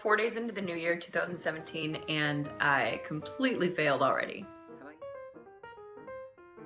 4 days into the new year, 2017, and I completely failed already. How about you?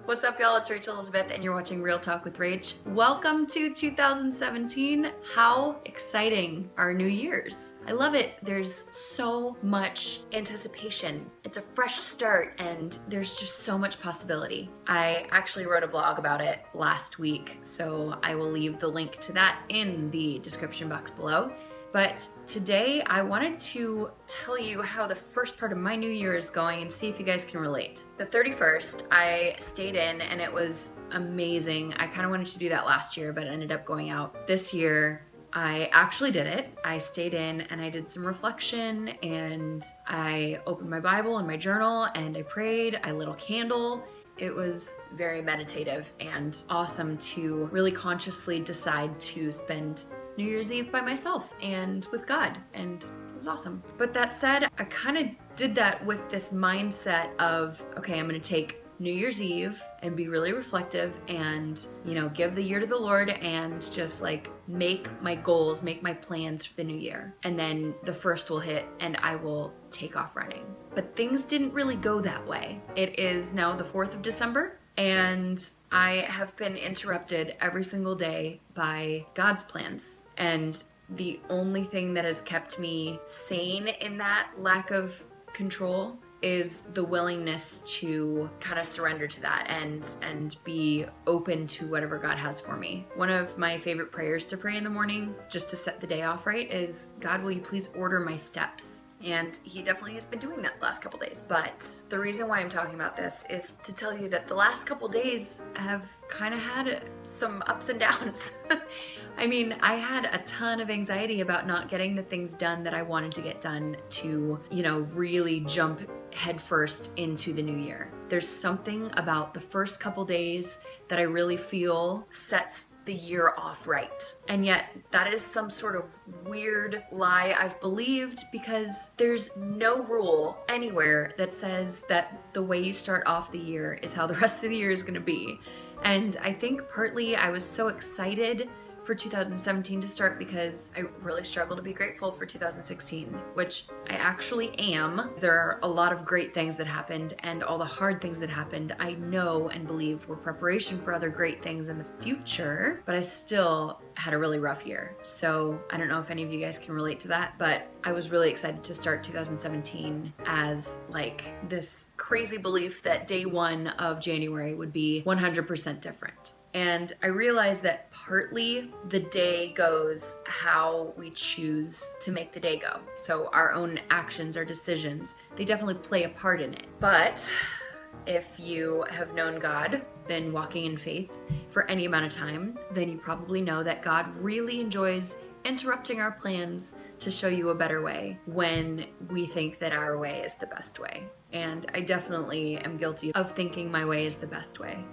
What's up, y'all? It's Rachel Elizabeth, and you're watching Real Talk with Rach. Welcome to 2017. How exciting are New Year's? I love it. There's so much anticipation. It's a fresh start, and there's just so much possibility. I actually wrote a blog about it last week, so I will leave the link to that in the description box below. But today I wanted to tell you how the first part of my new year is going and see if you guys can relate. The 31st, I stayed in and it was amazing. I kind of wanted to do that last year, but ended up going out. This year, I actually did it. I stayed in and I did some reflection and I opened my Bible and my journal and I prayed. I lit a candle. It was very meditative and awesome to really consciously decide to spend New Year's Eve by myself and with God, and it was awesome. But that said, I kind of did that with this mindset of, okay, I'm gonna take New Year's Eve and be really reflective and, give the year to the Lord and just like make my goals, make my plans for the new year. And then the first will hit and I will take off running. But things didn't really go that way. It is now the 4th of December and I have been interrupted every single day by God's plans. And the only thing that has kept me sane in that lack of control is the willingness to kind of surrender to that and be open to whatever God has for me. One of my favorite prayers to pray in the morning, just to set the day off right, is, God, will you please order my steps? And he definitely has been doing that the last couple days. But the reason why I'm talking about this is to tell you that the last couple days have kind of had some ups and downs. I mean, I had a ton of anxiety about not getting the things done that I wanted to get done to, really jump headfirst into the new year. There's something about the first couple days that I really feel sets the year off right. And yet that is some sort of weird lie I've believed, because there's no rule anywhere that says that the way you start off the year is how the rest of the year is going to be. And I think partly I was so excited for 2017 to start because I really struggle to be grateful for 2016, which I actually am. There are a lot of great things that happened, and all the hard things that happened, I know and believe were preparation for other great things in the future, but I still had a really rough year. So I don't know if any of you guys can relate to that, but I was really excited to start 2017 as like this crazy belief that day one of January would be 100% different. And I realized that partly the day goes how we choose to make the day go. So our own actions, our decisions, they definitely play a part in it. But if you have known God, been walking in faith for any amount of time, then you probably know that God really enjoys interrupting our plans to show you a better way when we think that our way is the best way. And I definitely am guilty of thinking my way is the best way.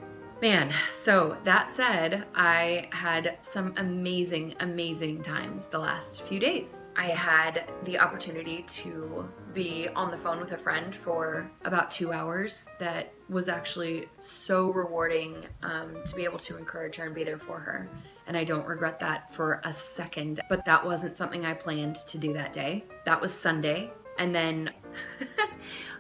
Man, so that said, I had some amazing, amazing times the last few days. I had the opportunity to be on the phone with a friend for about 2 hours. That was actually so rewarding to be able to encourage her and be there for her. And I don't regret that for a second, but that wasn't something I planned to do that day. That was Sunday. And then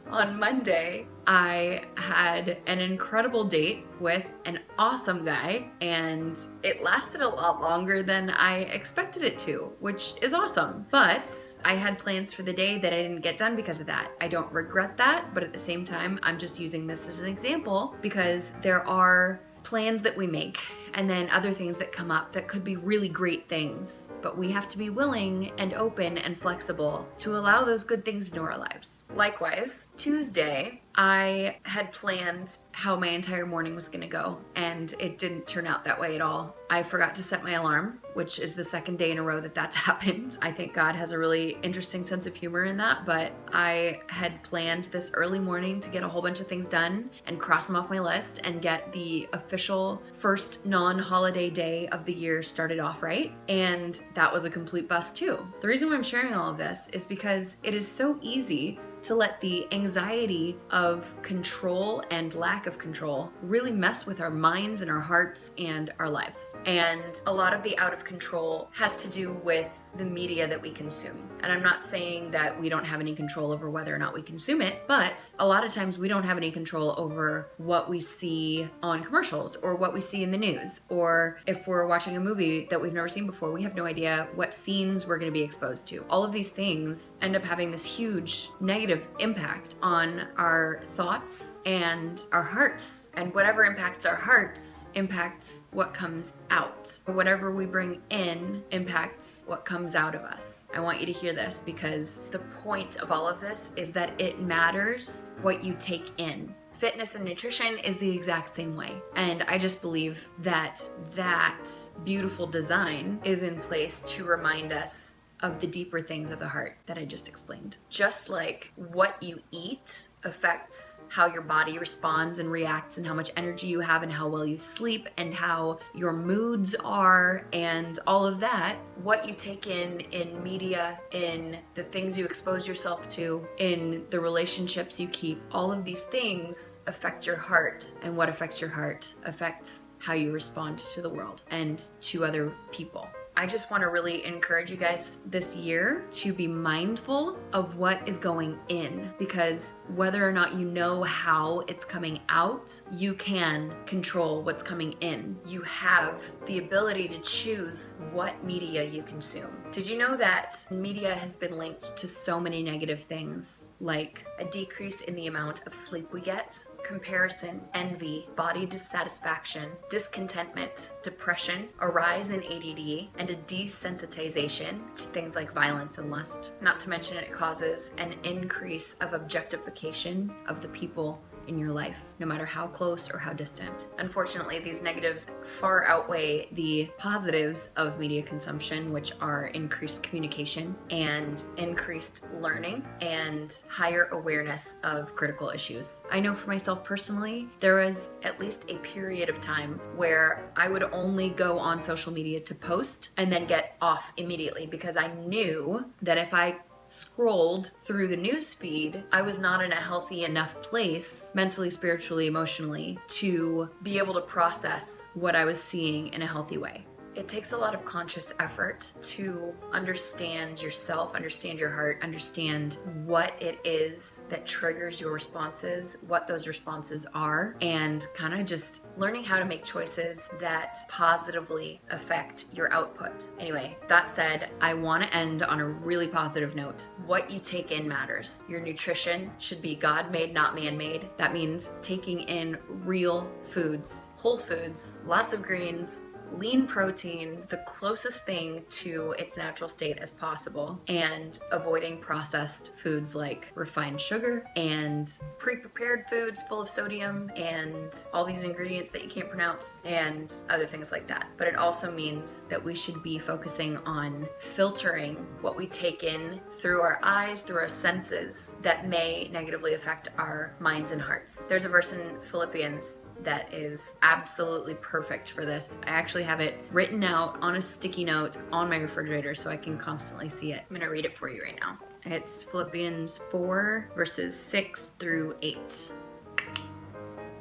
on Monday, I had an incredible date with an awesome guy, and it lasted a lot longer than I expected it to, which is awesome. But I had plans for the day that I didn't get done because of that. I don't regret that, but at the same time, I'm just using this as an example because there are plans that we make and then other things that come up that could be really great things, but we have to be willing and open and flexible to allow those good things into our lives. Likewise, Tuesday, I had planned how my entire morning was going to go, and it didn't turn out that way at all. I forgot to set my alarm, which is the second day in a row that that's happened. I think God has a really interesting sense of humor in that, but I had planned this early morning to get a whole bunch of things done and cross them off my list and get the official first non-holiday day of the year started off right, and that was a complete bust too. The reason why I'm sharing all of this is because it is so easy to let the anxiety of control and lack of control really mess with our minds and our hearts and our lives. And a lot of the out of control has to do with the media that we consume. And I'm not saying that we don't have any control over whether or not we consume it, but a lot of times we don't have any control over what we see on commercials or what we see in the news, or if we're watching a movie that we've never seen before, we have no idea what scenes we're going to be exposed to. All of these things end up having this huge negative impact on our thoughts and our hearts. And whatever impacts our hearts impacts what comes out. Whatever we bring in impacts what comes out of us. I want you to hear this, because the point of all of this is that it matters what you take in. Fitness and nutrition is the exact same way. And I just believe that that beautiful design is in place to remind us of the deeper things of the heart that I just explained. Just like what you eat affects how your body responds and reacts, and how much energy you have, and how well you sleep, and how your moods are, and all of that, what you take in media, in the things you expose yourself to, in the relationships you keep, all of these things affect your heart. And what affects your heart affects how you respond to the world and to other people. I just want to really encourage you guys this year to be mindful of what is going in, because whether or not you know how it's coming out, you can control what's coming in. You have the ability to choose what media you consume. Did you know that media has been linked to so many negative things, like a decrease in the amount of sleep we get, comparison, envy, body dissatisfaction, discontentment, depression, a rise in ADD, and a desensitization to things like violence and lust. Not to mention it causes an increase of objectification of the people in your life, no matter how close or how distant. Unfortunately, these negatives far outweigh the positives of media consumption, which are increased communication and increased learning and higher awareness of critical issues. I know for myself personally, there was at least a period of time where I would only go on social media to post and then get off immediately, because I knew that if I scrolled through the news feed, I was not in a healthy enough place mentally, spiritually, emotionally to be able to process what I was seeing in a healthy way. It takes a lot of conscious effort to understand yourself, understand your heart, understand what it is that triggers your responses, what those responses are, and kind of just learning how to make choices that positively affect your output. Anyway, that said, I want to end on a really positive note. What you take in matters. Your nutrition should be God-made, not man-made. That means taking in real foods, whole foods, lots of greens, lean protein, the closest thing to its natural state as possible, and avoiding processed foods like refined sugar and pre-prepared foods full of sodium and all these ingredients that you can't pronounce and other things like that. But it also means that we should be focusing on filtering what we take in through our eyes, through our senses, that may negatively affect our minds and hearts. There's a verse in Philippians that is absolutely perfect for this. I actually have it written out on a sticky note on my refrigerator so I can constantly see it. I'm going to read it for you right now. It's Philippians 4 verses 6 through 8.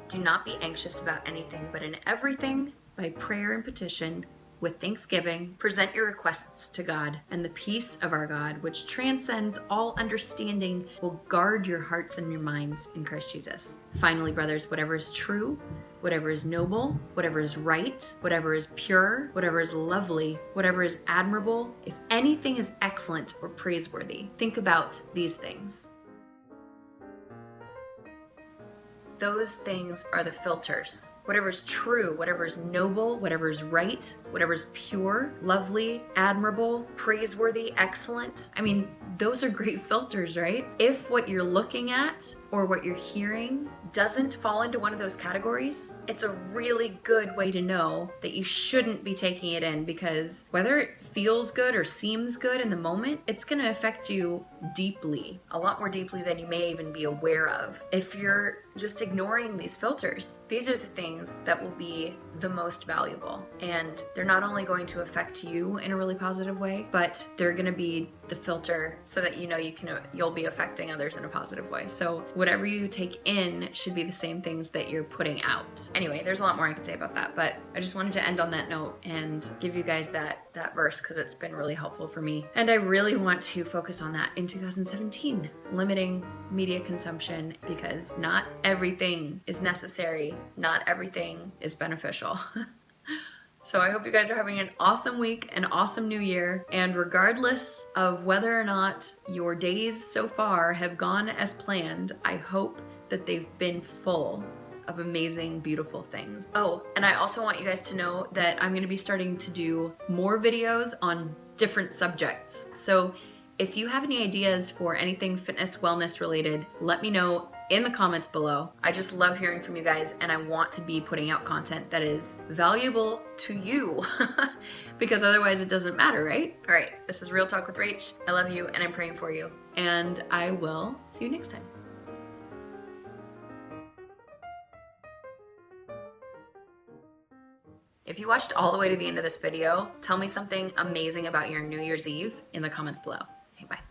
Do not be anxious about anything, but in everything, by prayer and petition, with thanksgiving, present your requests to God, and the peace of our God, which transcends all understanding, will guard your hearts and your minds in Christ Jesus. Finally, brothers, whatever is true, whatever is noble, whatever is right, whatever is pure, whatever is lovely, whatever is admirable, if anything is excellent or praiseworthy, think about these things. Those things are the filters. Whatever is true, whatever is noble, whatever is right, whatever is pure, lovely, admirable, praiseworthy, excellent. I mean, those are great filters, right? If what you're looking at or what you're hearing doesn't fall into one of those categories, it's a really good way to know that you shouldn't be taking it in, because whether it feels good or seems good in the moment, it's going to affect you deeply, a lot more deeply than you may even be aware of. If you're just ignoring these filters, these are the things that will be the most valuable. And they're not only going to affect you in a really positive way, but they're going to be the filter so that you know you'll be affecting others in a positive way. So whatever you take in should be the same things that you're putting out. Anyway, there's a lot more I could say about that, but I just wanted to end on that note and give you guys that that verse because it's been really helpful for me. And I really want to focus on that in 2017, limiting media consumption, because not everything is necessary, not everything is beneficial. So I hope you guys are having an awesome week, an awesome new year, and regardless of whether or not your days so far have gone as planned, I hope that they've been full of amazing, beautiful things. Oh, and I also want you guys to know that I'm gonna be starting to do more videos on different subjects. So if you have any ideas for anything fitness, wellness related, let me know in the comments below. I just love hearing from you guys, and I want to be putting out content that is valuable to you because otherwise it doesn't matter, right? All right, this is Real Talk with Rach. I love you and I'm praying for you, and I will see you next time. If you watched all the way to the end of this video, tell me something amazing about your New Year's Eve in the comments below.